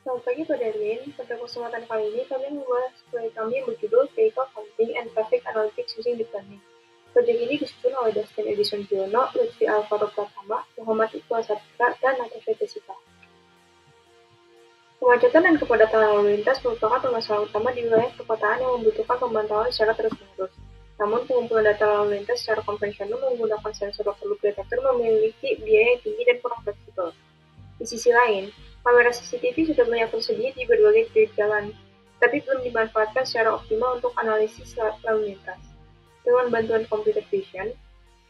Selamat pagi Pak Darwin, pada kesempatan kali ini kami membahas proyek kami yang berjudul Vehicle Counting and Traffic Analytics Using Deep Learning. Proyek ini disusun oleh Dustin Edison Giono, Lutfi Alvaro Pratama, Muhammad Iqbal Saputra, dan Natasha Jessica. Kemacetan dan kepadatan lalu lintas merupakan permasalahan utama di wilayah perkotaan yang membutuhkan pemantauan secara terus-menerus. Namun, pengumpulan data lalu lintas secara konvensional menggunakan sensor overlook detector memiliki biaya yang tinggi dan kurang fleksibel. Di sisi lain, kamera CCTV sudah banyak tersedia di berbagai titik jalan, tapi belum dimanfaatkan secara optimal untuk analisis lalu lintas. Dengan bantuan computer vision,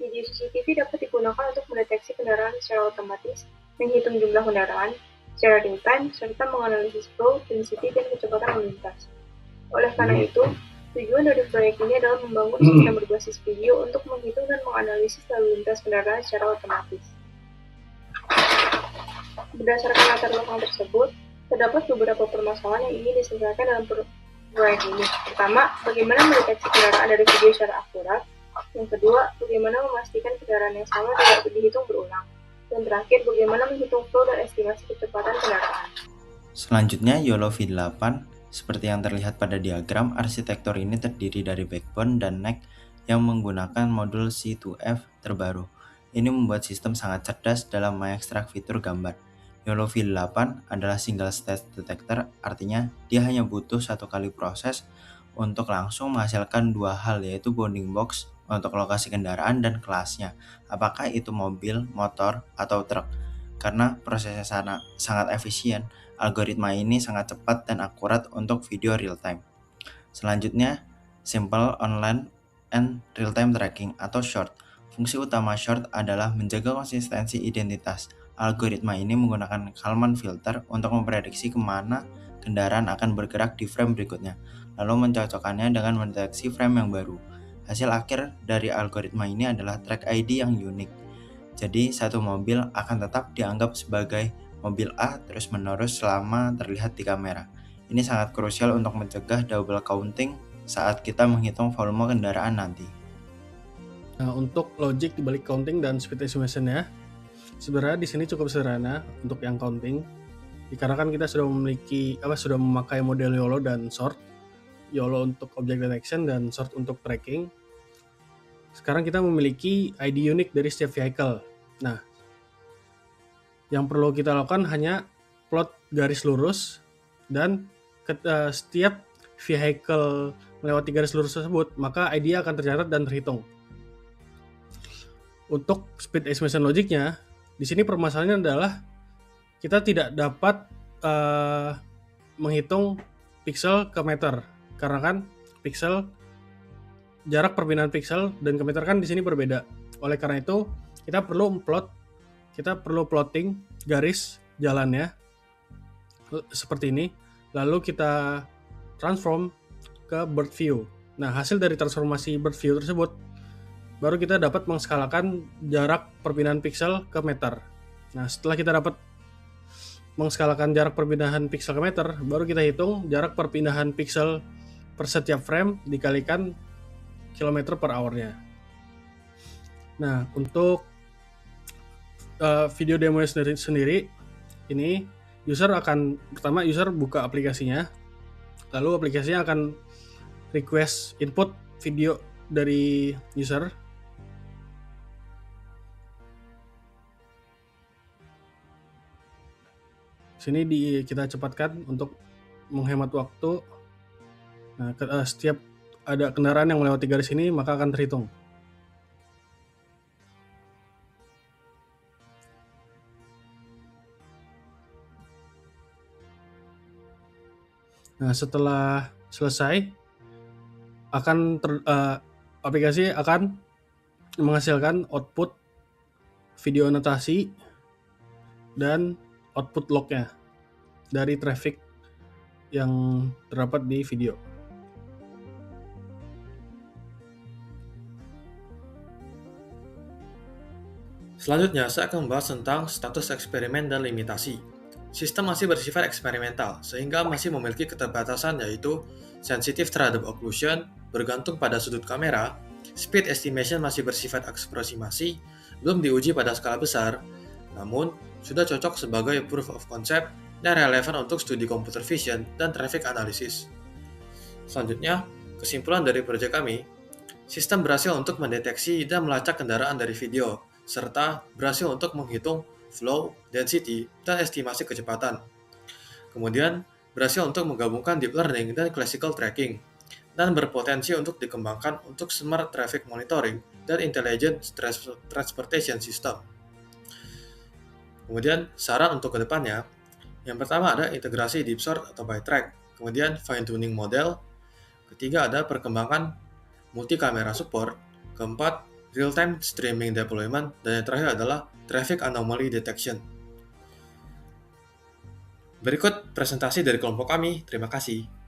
video CCTV dapat digunakan untuk mendeteksi kendaraan secara otomatis, menghitung jumlah kendaraan secara real-time, serta menganalisis flow, density, dan kecepatan lalu lintas. Oleh karena itu, tujuan dari proyek ini adalah membangun sistem berbasis video untuk menghitung dan menganalisis lalu lintas kendaraan secara otomatis. Berdasarkan latar belakang tersebut, terdapat beberapa permasalahan yang ingin diselesaikan dalam proyek ini. Pertama, bagaimana mendeteksi kendaraan dari video secara akurat. Yang kedua, bagaimana memastikan kendaraan yang sama tidak dihitung berulang. Dan terakhir, bagaimana menghitung flow dan estimasi kecepatan kendaraan. Selanjutnya, YOLO V8. Seperti yang terlihat pada diagram, arsitektur ini terdiri dari backbone dan neck yang menggunakan modul C2F terbaru. Ini membuat sistem sangat cerdas dalam mengekstrak fitur gambar. YOLO V8 adalah single stage detector, artinya dia hanya butuh satu kali proses untuk langsung menghasilkan dua hal, yaitu bounding box untuk lokasi kendaraan dan kelasnya, apakah itu mobil, motor, atau truk. Karena prosesnya sangat efisien, algoritma ini sangat cepat dan akurat untuk video real time. Selanjutnya, Simple Online and Real-Time Tracking atau SHORT. Fungsi utama SHORT adalah menjaga konsistensi identitas. Algoritma ini menggunakan Kalman filter untuk memprediksi kemana kendaraan akan bergerak di frame berikutnya, lalu mencocokkannya dengan mendeteksi frame yang baru. Hasil akhir dari algoritma ini adalah track ID yang unik. Jadi, satu mobil akan tetap dianggap sebagai mobil A terus-menerus selama terlihat di kamera. Ini sangat krusial untuk mencegah double counting saat kita menghitung volume kendaraan nanti. Nah, untuk logic di balik counting dan speed estimation-nya, sebenarnya di sini cukup sederhana untuk yang counting. Dikarenakan kita sudah memakai model YOLO dan SORT. YOLO untuk object detection dan SORT untuk tracking. Sekarang kita memiliki ID unik dari setiap vehicle. Nah, yang perlu kita lakukan hanya plot garis lurus dan setiap vehicle melewati garis lurus tersebut, maka ID akan tercatat dan terhitung. Untuk speed estimation logicnya, di sini permasalahannya adalah kita tidak dapat menghitung pixel ke meter, karena kan jarak perpindahan pixel dan ke meter kan di sini berbeda. Oleh karena itu, kita perlu plotting garis jalannya seperti ini, lalu kita transform ke bird view. Nah, hasil dari transformasi bird view tersebut baru kita dapat mengskalakan jarak perpindahan pixel ke meter. Nah, setelah kita dapat mengskalakan jarak perpindahan pixel ke meter, baru kita hitung jarak perpindahan pixel per setiap frame dikalikan kilometer per hour-nya. Nah, untuk video demo sendiri, ini user buka aplikasinya, lalu aplikasinya akan request input video dari user. Sini kita cepatkan untuk menghemat waktu. Nah, setiap ada kendaraan yang melewati garis ini, maka akan terhitung. Nah, setelah selesai, aplikasi akan menghasilkan output video anotasi dan output lognya dari traffic yang terdapat di video. Selanjutnya, saya akan membahas tentang status eksperimen dan limitasi. Sistem masih bersifat eksperimental, sehingga masih memiliki keterbatasan yaitu sensitif terhadap occlusion, bergantung pada sudut kamera, speed estimation masih bersifat aproksimasi, belum diuji pada skala besar, namun sudah cocok sebagai proof of concept yang relevan untuk studi computer vision dan traffic analysis. Selanjutnya, kesimpulan dari proyek kami, sistem berhasil untuk mendeteksi dan melacak kendaraan dari video, serta berhasil untuk menghitung flow, density, dan estimasi kecepatan. Kemudian, berhasil untuk menggabungkan deep learning dan classical tracking, dan berpotensi untuk dikembangkan untuk smart traffic monitoring dan intelligent transportation system. Kemudian, saran untuk kedepannya, yang pertama ada integrasi deep sort atau by track, kemudian fine-tuning model, ketiga ada perkembangan multi-kamera support, keempat, real-time streaming deployment, dan yang terakhir adalah traffic anomaly detection. Berikut presentasi dari kelompok kami, terima kasih.